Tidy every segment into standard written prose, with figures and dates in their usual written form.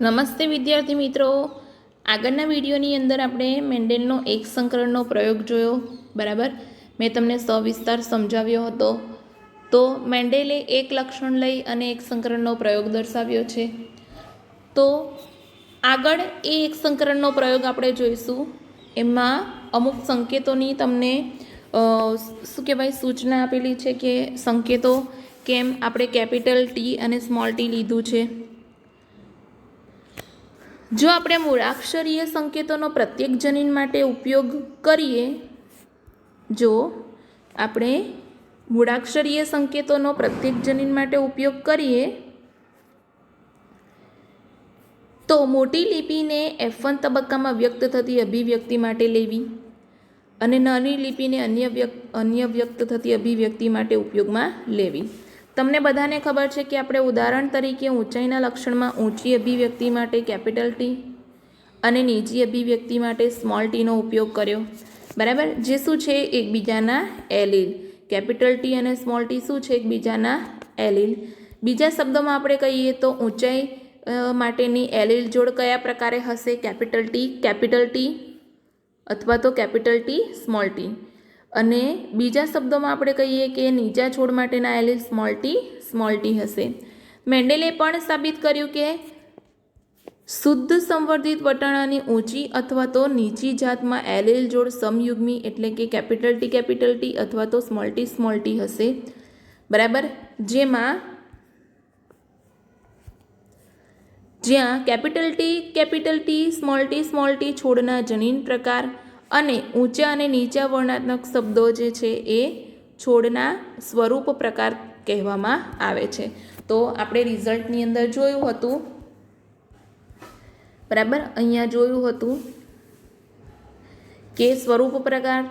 નમસ્તે વિદ્યાર્થી મિત્રો, આગળના વિડીયોની અંદર આપણે મેન્ડેલનો એક સંકરણનો પ્રયોગ જોયો. બરાબર, મેં તમને સવિસ્તાર સમજાવ્યો હતો. તો મેન્ડેલે એક લક્ષણ લઈ અને એક સંકરણનો પ્રયોગ દર્શાવ્યો છે. તો આગળ એ એક સંકરણનો પ્રયોગ આપણે જોઈશું. એમાં અમુક સંકેતોની તમને શું કહેવાય સૂચના આપેલી છે કે સંકેતો કેમ આપણે કેપિટલ ટી અને સ્મોલ ટી લીધું છે. જો આપણે મૂળાક્ષરીય સંકેતોનો પ્રત્યેક જનીન માટે ઉપયોગ કરીએ, જો આપણે મૂળાક્ષરીય સંકેતોનો પ્રત્યેક જનીન માટે ઉપયોગ કરીએ તો મોટી લિપિને F1 તબક્કામાં વ્યક્ત થતી અભિવ્યક્તિ માટે લેવી અને નાની લિપિને અન્ય વ્યક્ત થતી અભિવ્યક્તિ માટે ઉપયોગમાં લેવી. તમને બધાને ખબર છે કે આપણે ઉદાહરણ તરીકે ઊંચાઈના લક્ષણમાં ઊંચી અભિવ્યક્તિ માટે કેપિટલ ટી અને નીચી અભિવ્યક્તિ માટે સ્મોલ ટીનો ઉપયોગ કર્યો. બરાબર, જે શું છે એકબીજાના એલીલ. કેપિટલ ટી અને સ્મોલ ટી શું છે એકબીજાના એલીલ. બીજા શબ્દોમાં આપણે કહીએ તો ઊંચાઈ માટેની એલીલ જોડ કયા પ્રકારે હશે? કેપિટલ ટી અથવા તો કેપિટલ ટી સ્મોલ ટી. અને બીજા શબ્દોમાં આપણે કહીએ કે નીચા છોડ માટેના એલીલ સ્મોલ ટી હશે. મેન્ડેલે પણ સાબિત કર્યું કે શુદ્ધ સંવર્ધિત વટાણાની ઊંચી અથવા તો નીચી જાતમાં એલીલ જોડ સમયુગ્મી એટલે કે કેપિટલ ટી અથવા તો સ્મોલ ટી હશે. બરાબર, જ્યાં કેપિટલ ટી સ્મોલ ટી છોડના જનીન પ્રકાર અને ઊંચા અને નીચા વર્ણનાત્મક શબ્દો જે છે એ છોડના સ્વરૂપ પ્રકાર કહેવામાં આવે છે. તો આપણે રિઝલ્ટની અંદર જોયું હતું. બરાબર, અહીંયા જોયું હતું કે સ્વરૂપ પ્રકાર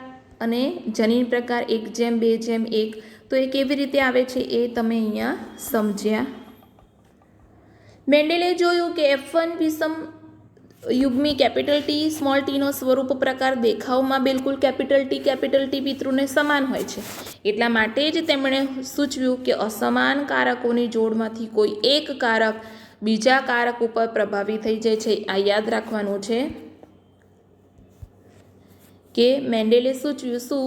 અને જનીન પ્રકાર 1:2:1. તો એ કેવી રીતે આવે છે એ તમે અહીંયા સમજ્યા. મેન્ડેલે જોયું કે F1 વિષમ યુગ્મી કેપિટલ ટી સ્મોલ ટીનો સ્વરૂપ પ્રકાર દેખાવમાં બિલકુલ કેપિટલ ટી પિતૃને સમાન હોય છે. એટલા માટે જ તેમણે સૂચવ્યું કે અસમાન કારકોની જોડમાંથી કોઈ એક કારક બીજા કારક ઉપર પ્રભાવી થઈ જાય છે. આ યાદ રાખવાનું છે કે મેન્ડેલે સૂચવ્યું શું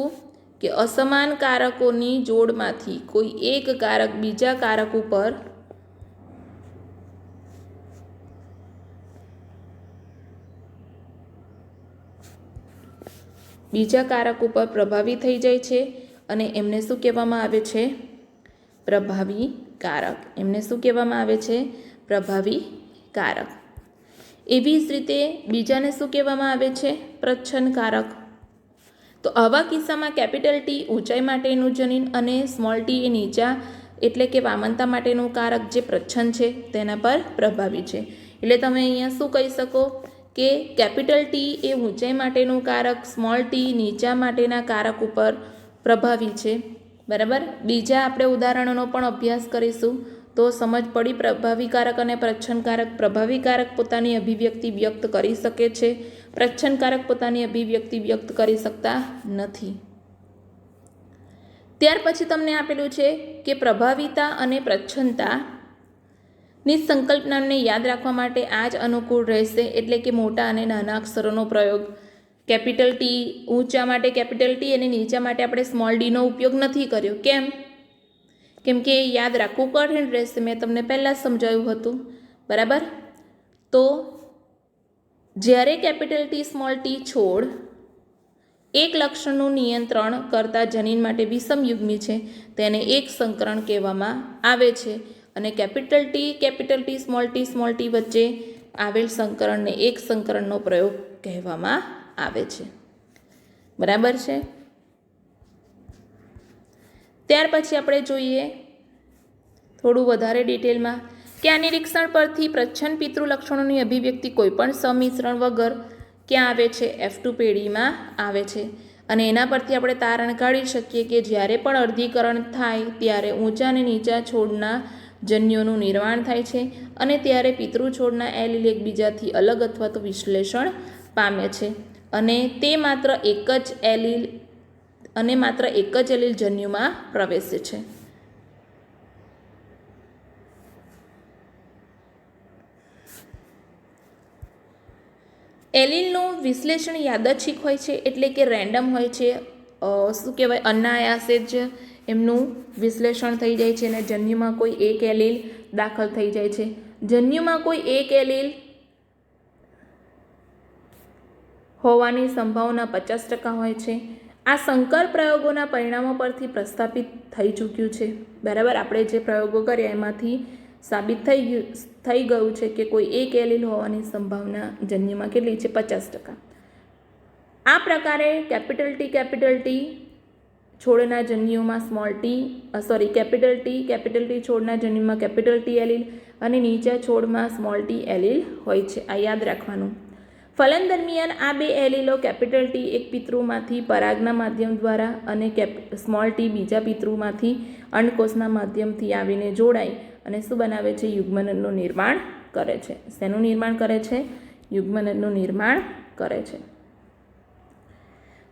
કે અસમાન કારકોની જોડમાંથી કોઈ એક કારક બીજા કારક ઉપર પ્રભાવી થઈ જાય છે અને એમને શું કહેવામાં આવે છે? પ્રભાવી કારક. એમને શું કહેવામાં આવે છે? પ્રભાવી કારક. એવી જ રીતે બીજાને શું કહેવામાં આવે છે? પ્રચ્છન્ન કારક. તો આવા કિસ્સામાં કેપિટલ ટી ઊંચાઈ માટેનું જનીન અને સ્મોલ ટી એ નીચા એટલે કે વામનતા માટેનું કારક જે પ્રચ્છન્ન છે તેના પર પ્રભાવી છે. એટલે તમે અહીંયા શું કહી શકો કે કેપિટલ ટી એ ઊંચાઈ માટેનું કારક, સ્મોલ ટી નીચા માટેના કારક ઉપર પ્રભાવી છે. બરાબર, બીજા આપણે ઉદાહરણોનો પણ અભ્યાસ કરીશું તો સમજ પડી. પ્રભાવી કારક અને પ્રચ્છન્ન કારક. પ્રભાવી કારક પોતાની અભિવ્યક્તિ વ્યક્ત કરી શકે છે, પ્રચ્છન્ન કારક પોતાની અભિવ્યક્તિ વ્યક્ત કરી શકતા નથી. ત્યાર પછી તમને આપેલું છે કે પ્રભાવિતા અને પ્રચ્છન્નતા ની સંકલ્પનાને યાદ રાખવા માટે આ જ અનુકૂળ રહેશે. એટલે કે મોટા અને નાના અક્ષરોનો પ્રયોગ. કેપિટલ ટી ઊંચા માટે કેપિટલ ટી અને નીચા માટે આપણે સ્મોલ ડીનો ઉપયોગ નથી કર્યો. કેમ કે યાદ રાખવું કઠિન રહેશે. મેં તમને પહેલાં સમજાવ્યું હતું. બરાબર, તો જ્યારે કેપિટલ ટી સ્મોલ ટી છોડ એક લક્ષણનું નિયંત્રણ કરતા જનીન માટે વિષમયુગ્મી છે તેને એક સંકરણ કહેવામાં આવે છે. અને કેપિટલ ટી સ્મોલ ટી વચ્ચે આવેલ સંકરણને એક સંકરણનો પ્રયોગ કહેવામાં આવે છે. બરાબર છે. ત્યાર પછી આપણે જોઈએ થોડું વધારે ડિટેલમાં કે આ નિરીક્ષણ પરથી પ્રચ્છન્ન પિતૃ લક્ષણોની અભિવ્યક્તિ કોઈપણ સંમિશ્રણ વગર ક્યાં આવે છે? F2 પેઢીમાં આવે છે. અને એના પરથી આપણે તારણ કાઢી શકીએ કે જ્યારે પણ અર્ધીકરણ થાય ત્યારે ઊંચા અને નીચા છોડના જન્યોનું નિર્માણ થાય છે અને ત્યારે પિતૃ છોડના એલીલ એકબીજાથી અલગ અથવા તો વિશ્લેષણ પામે છે અને તે માત્ર એક જ એલીલ જન્યુમાં પ્રવેશે છે. એલીલનું વિશ્લેષણ યાદચ્છિક હોય છે, એટલે કે રેન્ડમ હોય છે. શું કહેવાય, અનાયાસે જ એમનું વિશ્લેષણ થઈ જાય છે અને જન્યુમાં કોઈ એક એલીલ દાખલ થઈ જાય છે. જન્યુમાં કોઈ એક એલીલ હોવાની સંભાવના 50% હોય છે. આ સંકર પ્રયોગોના પરિણામો પરથી પ્રસ્થાપિત થઈ ચૂક્યું છે. બરાબર, આપણે જે પ્રયોગો કર્યા એમાંથી સાબિત થઈ ગયું છે કે કોઈ એક એલીલ હોવાની સંભાવના જન્યુમાં કેટલી છે? 50%. આ પ્રકારે કેપિટલ ટી છોડના જન્યુમાં કેપિટલ ટી છોડના જન્યુમાં કેપિટલ ટી એલીલ અને નીચા છોડમાં સ્મોલ ટી એલીલ હોય છે. આ યાદ રાખવાનું. ફલન દરમિયાન આ બે એલીલો કેપિટલ ટી એક પિતૃમાંથી પરાગના માધ્યમ દ્વારા અને સ્મોલ ટી બીજા પિતૃમાંથી અંડકોષના માધ્યમથી આવીને જોડાય અને શું બનાવે છે? યુગ્મનદનું નિર્માણ કરે છે. શેનું નિર્માણ કરે છે? યુગ્મનદનું નિર્માણ કરે છે.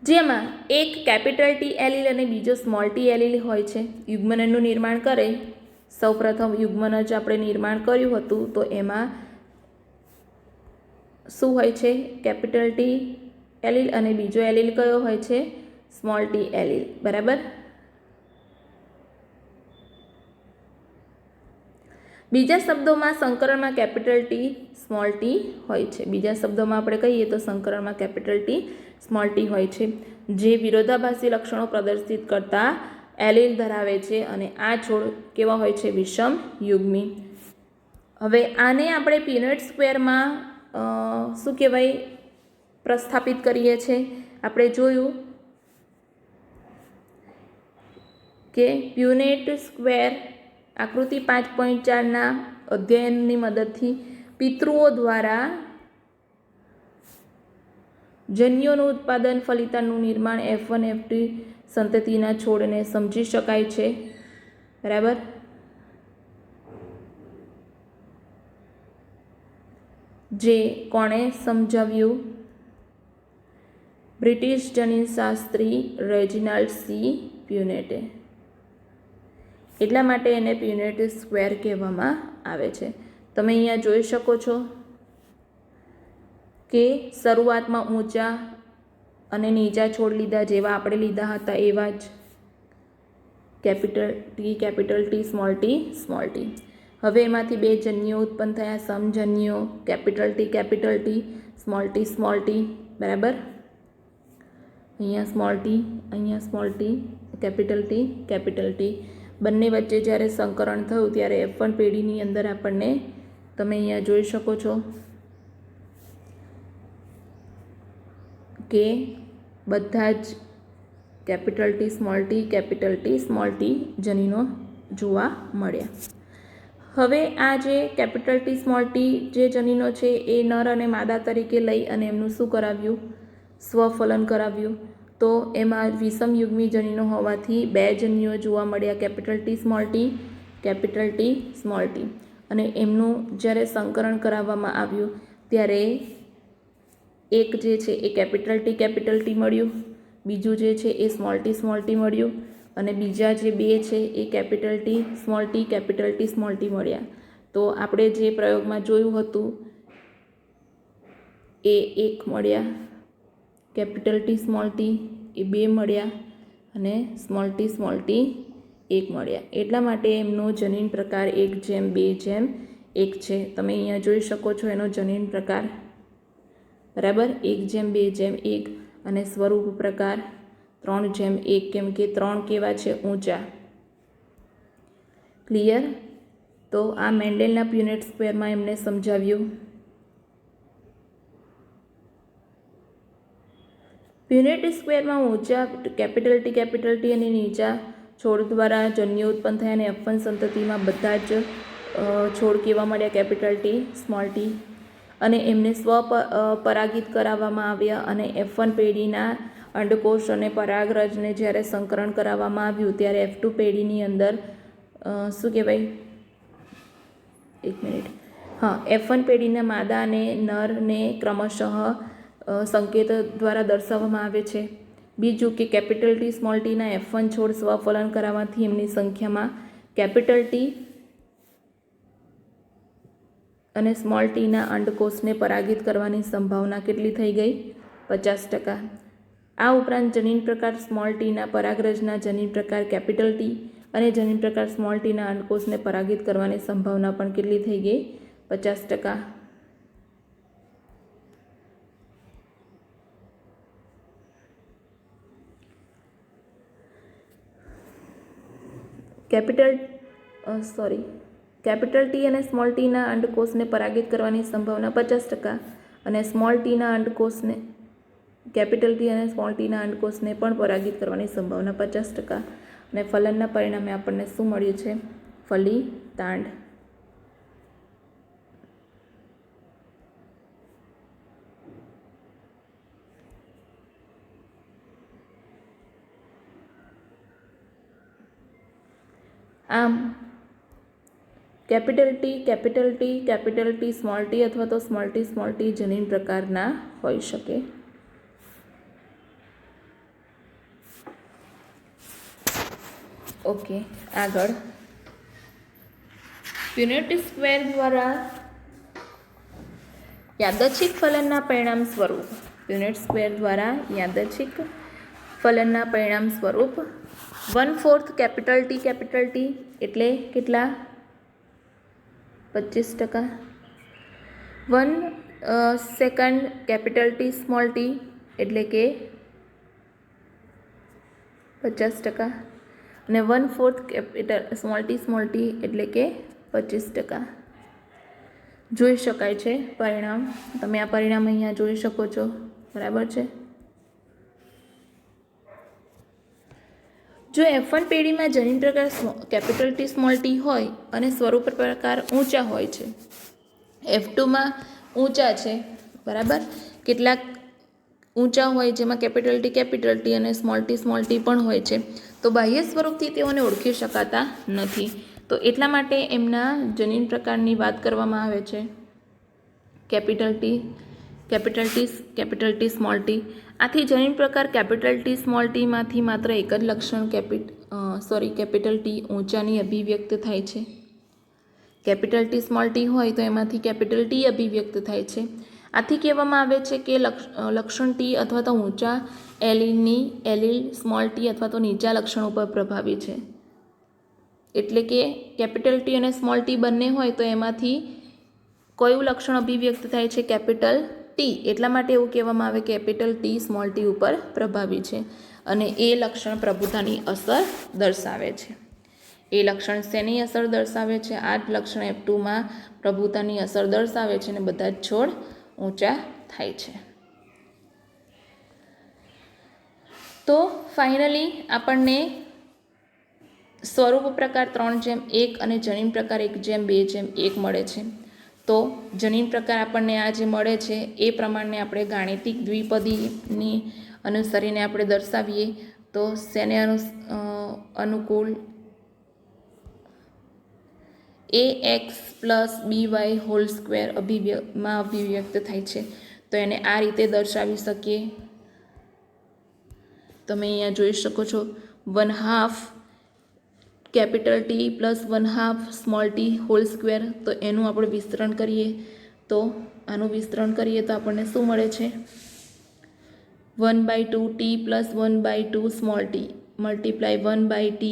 જેમાં એક કેપિટલ ટી એલીલ અને બીજો સ્મોલ ટી એલીલ હોય છે. યુગ્મનદનું નિર્માણ કરે, સૌપ્રથમ યુગ્મનદ આપણે નિર્માણ કર્યું હતું તો એમાં શું હોય છે? કેપિટલ ટી એલીલ અને બીજો એલીલ કયો હોય છે? Small T allele. બરાબર. બીજા શબ્દોમાં સંકરણમાં કેપિટલ ટી સ્મોલ ટી હોય છે. બીજા શબ્દોમાં આપણે કહીએ તો સંકરણમાં કેપિટલ ટી સ્મોલ ટી હોય છે, જે વિરોધાભાસી લક્ષણો પ્રદર્શિત કરતા એલીલ ધરાવે છે અને આ છોડ કેવા હોય છે? વિષમ યુગ્મી. હવે આને આપણે પીનટ સ્ક્વેરમાં શું કહેવાય? પ્રસ્થાપિત કરીએ છીએ. આપણે જોયું કે પ્યુનેટ સ્ક્વેર આકૃતિ 5.4ના અધ્યયનની મદદથી પિતૃઓ દ્વારા જન્યુઓનું ઉત્પાદન, ફલિતાંડનું નિર્માણ, F1 F2 સંતતિના છોડને સમજી શકાય છે. બરાબર. જે કોણે સમજાવ્યું? બ્રિટિશ જનીનશાસ્ત્રી રેજિનાલ્ડ સી પ્યુનેટે. એટલા માટે એને પ્યુનેટ સ્ક્વેર કહેવામાં આવે છે. તમે અહીંયા જોઈ શકો છો કે શરૂઆતમાં ઊંચા અને નીચા છોડ લીધા, જેવા આપણે લીધા હતા એવા જ કેપિટલ ટી સ્મોલ ટી. હવે એમાંથી બે જન્યુઓ ઉત્પન્ન થયા, સમજન્યુઓ, કેપિટલ ટી સ્મોલ ટી. બરાબર. અહીંયા સ્મોલ ટી, અહીંયા સ્મોલ ટી, કેપિટલ ટી. બંને વચ્ચે જ્યારે સંકરણ થયું ત્યારે F1 પેઢીની અંદર આપણને, તમે અહીંયા જોઈ શકો છો કે બધા જ કેપિટલ ટી સ્મોલ ટી જનીનો જોવા મળ્યા. હવે આ જે કેપિટલ ટી સ્મોલ ટી જે જનીનો છે એ નર અને માદા તરીકે લઈ અને એમનું શું કરાવ્યું? સ્વફલન કરાવ્યું. તો એમાં વિષમયુગ્મી જનીનો હોવાથી બે જન્યુઓ જોવા મળ્યા, કેપિટલ ટી સ્મોલ ટી. અને એમનું જ્યારે સંકરણ કરાવવામાં આવ્યું ત્યારે એક જે છે એ કેપિટલ ટી મળ્યું, બીજું જે છે એ સ્મોલ ટી મળ્યું અને બીજા જે બે છે એ કેપિટલ ટી સ્મોલ ટી મળ્યા. તો આપણે જે પ્રયોગમાં જોયું હતું એ એક મળ્યા, કેપિટલ ટી સ્મોલ ટી એ બે મળ્યા અને સ્મોલ ટી એક મળ્યા. એટલા માટે એમનો જનીન પ્રકાર 1:2:1 છે. તમે અહીંયા જોઈ શકો છો એનો જનીન પ્રકાર. બરાબર. 1:2:1 અને સ્વરૂપ પ્રકાર 3:1, કેમ કે 3 કેવા છે? ઊંચા. ક્લિયર? તો આ મેન્ડેલના પ્યુનેટ સ્ક્વેરમાં એમને સમજાવ્યું. પ્યુનેટ સ્ક્વેરમાં ઊંચા કેપિટલ ટી અને નીચા છોડ દ્વારા જન્યુ ઉત્પન્ન થયા અને F1 સંતતિમાં બધા જ છોડ કેવા મળ્યા? Capital T small T. અને એમને પરાગિત કરાવવામાં આવ્યા અને F1 પેઢીના અંડકોષ અને પરાગરજને જ્યારે સંકરણ કરાવવામાં આવ્યું ત્યારે F2 પેઢીની અંદર શું કહેવાય? એક મિનિટ. F1 પેઢીના માદા અને નરને ક્રમશઃ સંકેત દ્વારા દર્શાવવામાં આવે છે. બીજું કે કેપિટલ ટી સ્મોલ ટીના F1 છોડ સ્વફલન કરાવવાથી એમની સંખ્યામાં કેપિટલ ટી અને સ્મોલ ટીના અંડકોષને પરાગિત કરવાની સંભાવના કેટલી થઈ ગઈ? 50%. આ ઉપરાંત જનીન પ્રકાર સ્મોલ ટીના પરાગરજના જનીન પ્રકાર કેપિટલ ટી અને જનીન પ્રકાર સ્મોલ ટીના અંડકોષને પરાગિત કરવાની સંભાવના પણ કેટલી થઈ ગઈ? 50%. કેપિટલ ટી અને સ્મોલ ટીના અંડકોષને પરાગિત કરવાની સંભાવના 50% અને સ્મોલ ટીના અંડકોષને કેપિટલ ટી અને સ્મોલ ટીના અંડકોષને પણ પરાગિત કરવાની સંભાવના 50%. અને ફલનના પરિણામે આપણને શું મળ્યું છે? ફલિતાંડ. આમ કેપિટલ ટી સ્મોલ ટી અથવા તો સ્મોલ ટી જનીન પ્રકારના હોઈ શકે. ઓકે, આગળ પુનેટ સ્ક્વેર દ્વારા યાદચ્છિક ફલનના પરિણામ સ્વરૂપ. પુનેટ સ્ક્વેર દ્વારા યાદચ્છિક ફલનના પરિણામ સ્વરૂપ 1/4 કેપિટલ ટી એટલે કેટલા? 25%. 1/2 કેપિટલ ટી સ્મોલ ટી એટલે કે 50%. અને 1/4 કેપિટલ સ્મોલ ટી એટલે કે 25%. જોઈ શકાય છે પરિણામ. તમે આ પરિણામ અહીંયા જોઈ શકો છો. બરાબર છે. જો F1 પેઢીમાં જનીન પ્રકાર કેપિટલ ટી સ્મોલ ટી હોય અને સ્વરૂપ પ્રકાર ઊંચા હોય છે, F2માં ઊંચા છે, બરાબર, કેટલાક ઊંચા હોય જેમાં કેપિટલ ટી અને સ્મોલ ટી પણ હોય છે, તો બાહ્ય સ્વરૂપથી તેઓને ઓળખી શકાતા નથી. તો એટલા માટે એમના જનીન પ્રકારની વાત કરવામાં આવે છે કેપિટલ ટી સ્મોલ ટી. આથી જનીન પ્રકાર કેપિટલ ટી સ્મોલ ટીમાંથી માત્ર એક જ લક્ષણ કેપિટલ ટી ઊંચાની અભિવ્યક્ત થાય છે. કેપિટલ ટી સ્મોલ ટી હોય તો એમાંથી કેપિટલ ટી અભિવ્યક્ત થાય છે. આથી કહેવામાં આવે છે કે લક્ષણ ટી અથવા તો ઊંચા એલીલ સ્મોલ ટી અથવા તો નીચા લક્ષણ ઉપર પ્રભાવી છે. એટલે કે કેપિટલ ટી અને સ્મોલ ટી બંને હોય તો એમાંથી કયું લક્ષણ અભિવ્યક્ત થાય છે? Capital T. એટલા માટે એવું કહેવામાં આવે કેપિટલ ટી સ્મોલ ટી ઉપર પ્રભાવી છે અને એ લક્ષણ પ્રભુતાની અસર દર્શાવે છે. એ લક્ષણ શેની અસર દર્શાવે છે? આ જ લક્ષણ F2માં પ્રભુતાની અસર દર્શાવે છે અને બધા જ છોડ ઊંચા થાય છે. તો ફાઇનલી આપણને સ્વરૂપ પ્રકાર 3:1 અને જનીન પ્રકાર 1:2:1 મળે છે. તો જનીન પ્રકાર આપણને આ જે મળે છે એ પ્રમાણે આપણે ગાણિતિક દ્વિપદીની અનુસરીને આપણે દર્શાવીએ તો શેને અનુકૂળ? ax + by² માં અભિવ્યક્ત થાય છે. તો એને આ રીતે દર્શાવી શકીએ. તમે અહીંયા જોઈ શકો છો 1/2 કેપિટલ ટી + 1/2 સ્મોલ ટી² તો એનું આપણે વિસ્તરણ કરીએ તો આપણને શું મળે છે? 1/2 T + 1/2 small T multiply 1/t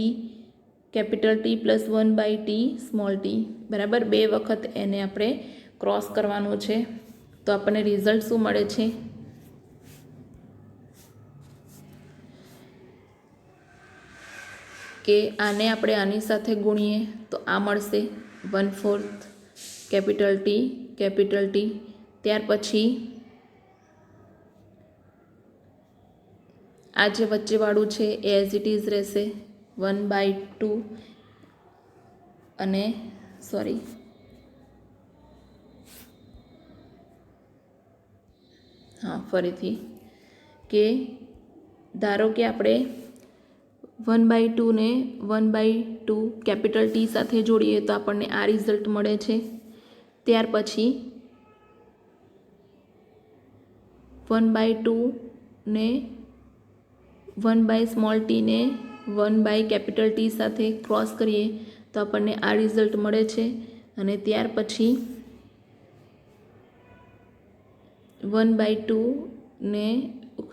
capital T + 1/t small T, બરાબર. 2 વખત એને આપણે ક્રોસ કરવાનું છે તો આપણને રિઝલ્ટ શું મળે છે? કે આને આપણે આની સાથે ગુણીએ તો આ મળશે 1/4 કેપિટલ ટી. ત્યાર પછી આ જે વચ્ચેવાળું છે એ એઝ ઇટ ઇઝ રહેશે 1/2 અને ફરીથી કે ધારો કે આપણે 1/2 ને 1/2 કેપિટલ ટી સાથે જોડીએ તો આપણને આ રિઝલ્ટ મળે છે. ત્યાર પછી 1/2 ને 1/ સ્મોલ ટી ને 1/ કેપિટલ ટી સાથે ક્રોસ કરીએ તો આપણને આ રિઝલ્ટ મળે છે. અને ત્યાર પછી 1/2 ને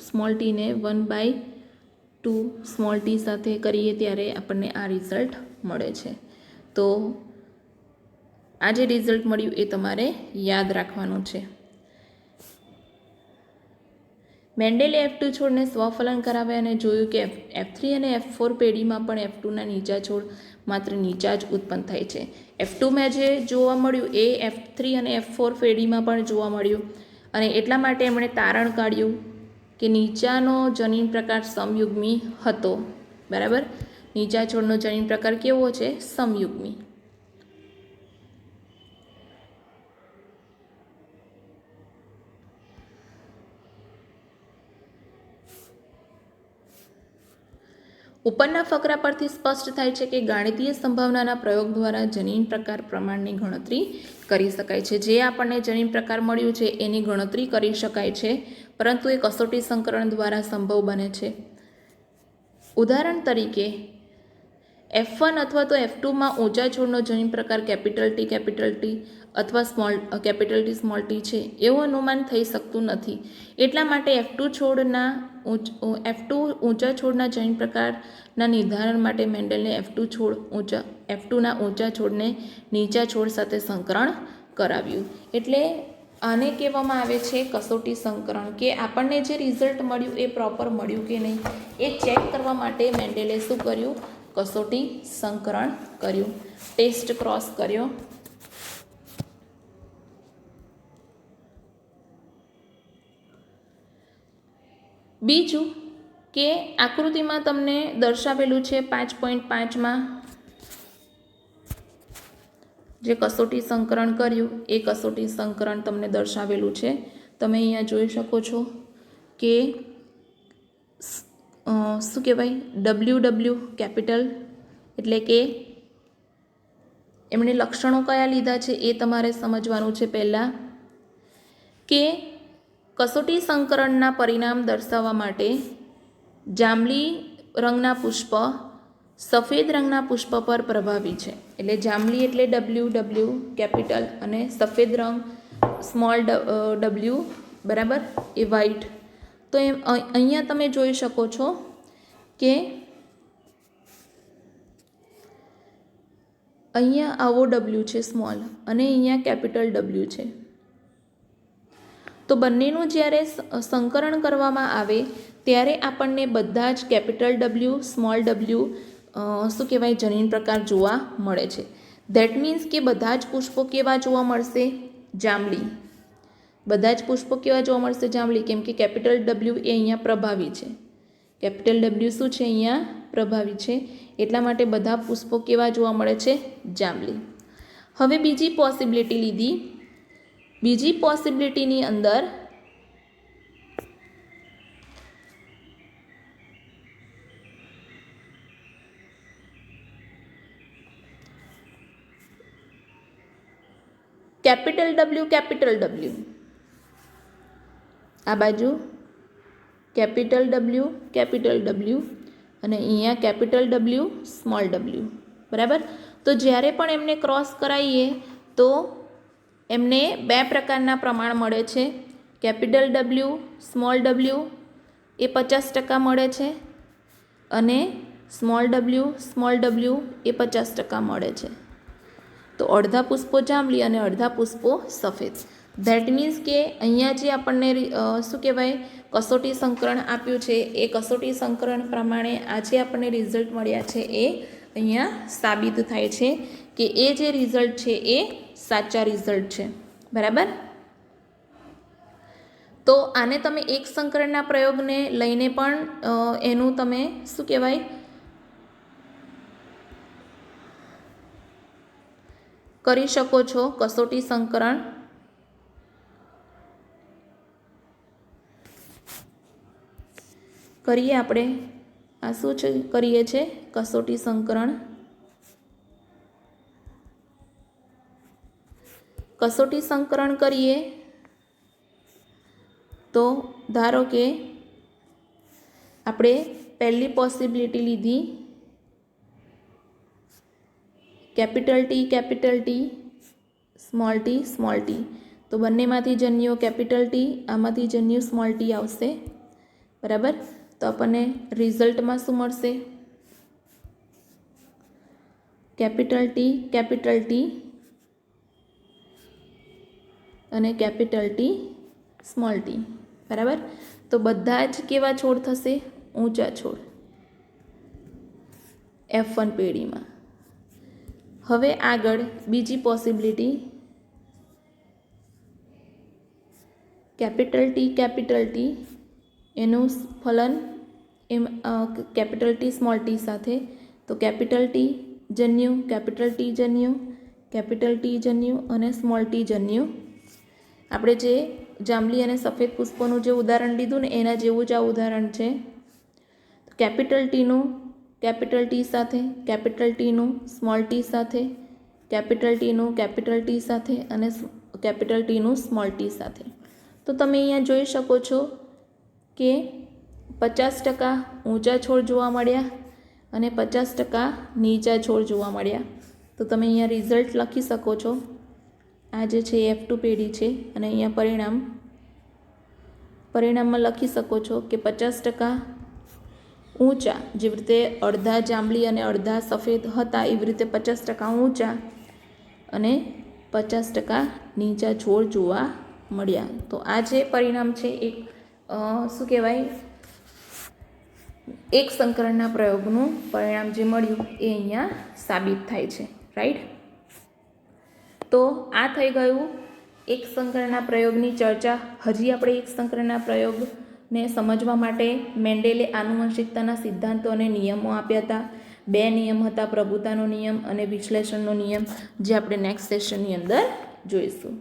સ્મોલ ટી ને 1/2 સ્મોલ ટી સાથે કરીએ ત્યારે આપણને આ રિઝલ્ટ મળે છે. તો આ જે રિઝલ્ટ મળ્યું એ તમારે યાદ રાખવાનું છે. મેન્ડેલે F2 છોડને સ્વફલન કરાવ્યા અને જોયું કે F3 અને F4 પેઢીમાં પણ F2ના નીચા છોડ માત્ર નીચા જ ઉત્પન્ન થાય છે. F2માં જે જોવા મળ્યું એ F3 અને F4 પેઢીમાં પણ જોવા મળ્યું અને એટલા માટે એમણે તારણ કાઢ્યું કે નીચાનો જનીન પ્રકાર સમયુગ્મી હતો. બરાબર, નીચા છોડનો જનીન પ્રકાર કેવો છે? સમયુગ્મી. ઉપરના ફકરા પરથી સ્પષ્ટ થાય છે કે ગાણિતીય સંભાવનાના પ્રયોગ દ્વારા જનીન પ્રકાર પ્રમાણની ગણતરી કરી શકાય છે. જે આપણને જનીન પ્રકાર મળ્યું છે એની ગણતરી કરી શકાય છે, પરંતુ એ કસોટી સંકલન દ્વારા સંભવ બને છે. ઉદાહરણ તરીકે F1 અથવા તો F2માં ઊંચા છોડનો જનીન પ્રકાર T અથવા સ્મોલ ટી છે એવું અનુમાન થઈ શકતું નથી. એટલા માટે F2 ઊંચા છોડના જનીન પ્રકારના નિર્ધારણ માટે મેન્ડેલને F2ના ઊંચા છોડને નીચા છોડ સાથે સંકરણ કરાવ્યું. એટલે આને કહેવામાં આવે છે કસોટી સંકરણ, કે આપણને જે રિઝલ્ટ મળ્યું એ પ્રોપર મળ્યું કે નહીં એ ચેક કરવા માટે મેન્ડેલે શું કર્યું? કસોટી સંકરણ કર્યું, ટેસ્ટ ક્રોસ કર્યો. બીજું કે આકૃતિમાં તમને દર્શાવેલું છે 5.5માં જે કસોટી સંકરણ કર્યું એ કસોટી સંકરણ તમને દર્શાવેલું છે. તમે અહીંયા જોઈ શકો છો કે શું કહેવાય? WW કેપિટલ, એટલે કે એમણે લક્ષણો કયા લીધા છે એ તમારે સમજવાનું છે. પહેલાં કે કસોટી સંકરણના પરિણામ દર્શાવવા માટે જાંબલી રંગના પુષ્પ સફેદ રંગના પુષ્પ પર પ્રભાવી છે. એટલે જાંબલી એટલે WW કેપિટલ અને સફેદ રંગ સ્મોલ w, બરાબર, એ વ્હાઈટ. તો અહીંયા તમે જોઈ શકો છો કે અહીંયા આવો W છે સ્મોલ અને અહીંયા કેપિટલ W છે. તો બંનેનું જ્યારે સંકરણ કરવામાં આવે ત્યારે આપણને બધા જ કેપિટલ W, સ્મોલ w શું કહેવાય જનીન પ્રકાર જોવા મળે છે. ધેટ મીન્સ કે બધા જ પુષ્પો કેવા જોવા મળશે? જાંબલી. બધા જ પુષ્પો કેવા જોવા મળશે? જાંબલી. કેમ કે કેપિટલ W એ અહીંયા પ્રભાવી છે. કેપિટલ W શું છે? અહીંયા પ્રભાવી છે. એટલા માટે બધા પુષ્પો કેવા જોવા મળે છે? જાંબલી. હવે બીજી પોસિબિલિટી લીધી. બીજી પોસિબિલિટીની અંદર કેપિટલ W, આ બાજુ કેપિટલ W અને અહીંયા કેપિટલ W, સ્મોલ w, બરાબર. તો જ્યારે પણ એમને ક્રોસ કરાવીએ તો એમને બે પ્રકારના પ્રમાણ મળે છે. કેપિટલ W, સ્મોલ w એ 50% મળે છે અને સ્મોલ w એ 50% મળે છે. તો અડધા પુષ્પો જાંબલી અને અડધા પુષ્પો સફેદ. ધેટ મીન્સ કે અહીંયા જે આપણને શું કહેવાય કસોટી સંકરણ આપ્યું છે એ કસોટી સંકરણ પ્રમાણે આ જે આપણને રિઝલ્ટ મળ્યા છે એ અહીંયા સાબિત થાય છે કે એ જે રિઝલ્ટ છે એ સાચા રિઝલ્ટ છે. બરાબર. તો આને તમે એક સંકરણના પ્રયોગને લઈને પણ એનું તમે શું કહેવાય કરી શકો છો કસોટી સંકરણ. કરીએ આપણે આ શું છે કરીએ છીએ કસોટી સંકરણ. કસોટી સંકરણ કરીએ તો ધારો કે આપણે પહેલી પોસિબિલિટી લીધી કેપિટલ T, સ્મોલ t. તો બંનેમાંથી જન્યુઓ કેપિટલ ટી, આમાંથી જન્યુ સ્મોલ ટી આવશે, બરાબર. તો આપણને રિઝલ્ટમાં શું મળશે? કેપિટલ ટી અને કેપિટલ ટી સ્મોલ ટી, બરાબર. તો બધા જ કેવા છોડ થશે? ઊંચા છોડ F1 પેઢીમાં. હવે આગળ બીજી પોસિબિલિટી, કેપિટલ ટી એનું ફલન એમ કેપિટલ ટી સ્મોલ ટી સાથે. તો કેપિટલ ટી જન્યુ, કેપિટલ ટી જન્યુ, કેપિટલ ટી જન્યુ અને સ્મોલ ટી જન્યુ. આપણે જે જાંબલી અને સફેદ પુષ્પોનું જે ઉદાહરણ લીધું ને એના જેવું જ આ ઉદાહરણ છે. કેપિટલ ટીનું કેપિટલ ટી સાથે, કેપિટલ ટીનું સ્મોલ ટી સાથે, કેપિટલ ટીનું કેપિટલ ટી સાથે અને કેપિટલ ટીનું સ્મોલ ટી સાથે. તો તમે અહીંયા જોઈ શકો છો કે 50% ઊંચા છોડ જોવા મળ્યા અને 50% નીચા છોડ જોવા મળ્યા. તો તમે અહીંયા રિઝલ્ટ લખી શકો છો. આ જે છે F2 પેઢી છે અને અહીંયા પરિણામમાં લખી શકો છો કે 50% ઊંચા, જેવી રીતે અડધા જાંબલી અને અડધા સફેદ હતા એવી રીતે 50% ઊંચા અને 50% નીચા છોડ જોવા મળ્યા. તો આ જે પરિણામ છે એક શું કહેવાય, એક સંકરણના પ્રયોગનું પરિણામ જે મળ્યું એ અહીંયા સાબિત થાય છે, રાઈટ. તો આ થઈ ગયું એક સંકરણના પ્રયોગની ચર્ચા. હજી આપણે એક સંકરણના પ્રયોગને સમજવા માટે મેન્ડેલે આનુવંશિકતાના સિદ્ધાંતો અને નિયમો આપ્યા હતા. 2 નિયમ હતા, પ્રભુતાનો નિયમ અને વિશ્લેષણનો નિયમ, જે આપણે નેક્સ્ટ સેશનની અંદર જોઈશું.